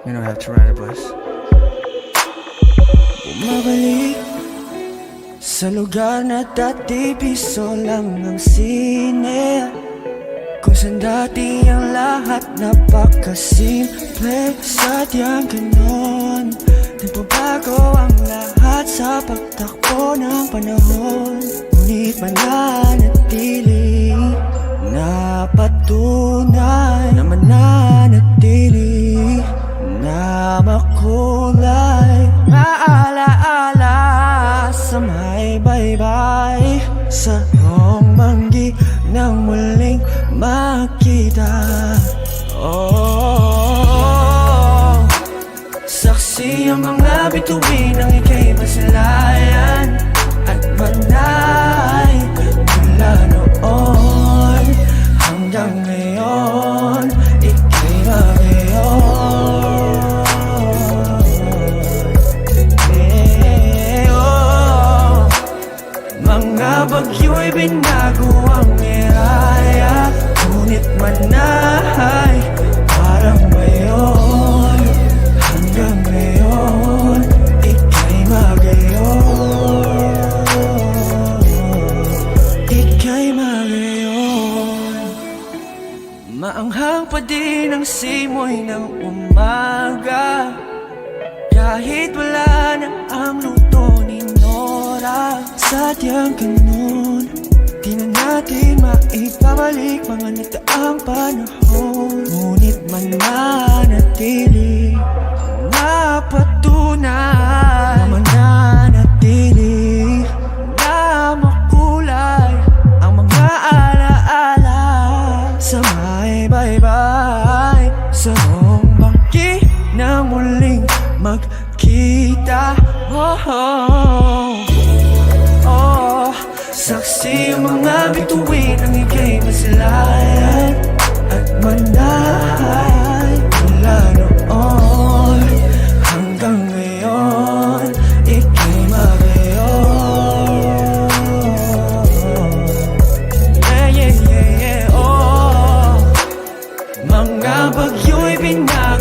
You know I have to ride it, boys. Bumabalik sa lugar na dati piso lang ang sine, kung saan dati ang lahat napakasimple. Sadyang ganon, nagbabago ang lahat sa pagtakbo ng panahon. Ngunit mananatili na patunay na mananatili na makulay. Maalaala sa may baybay, sa iyong manggi nang muling makita. Oh, saksi ang mga bituin ng ika'y masalayan at manay. Mula noon hanggang ngayon, ika'y magayon. Mga bagyo'y binago ang eraya, ngunit manay parang ngayon. Hanggang ngayon, ika'y magayon. Ika'y magayon. Maanghang pa din ang simoy ng umaga, kahit wala na ang luto ni Nora. Sadyang ganun, di na natin maibabalik mga nagdaang panahon. Ngunit mananatili na patunay, na mananatili na makulay ang mga alaala sa may baybay, sa iyong bangki na muling magkita. Saksi ang mga bituin ng ika'y masalayan at manay. Mula noon hanggang ngayon, ika'y magayon. Yeah, yeah, yeah, yeah, oh. Mga bagyo'y binago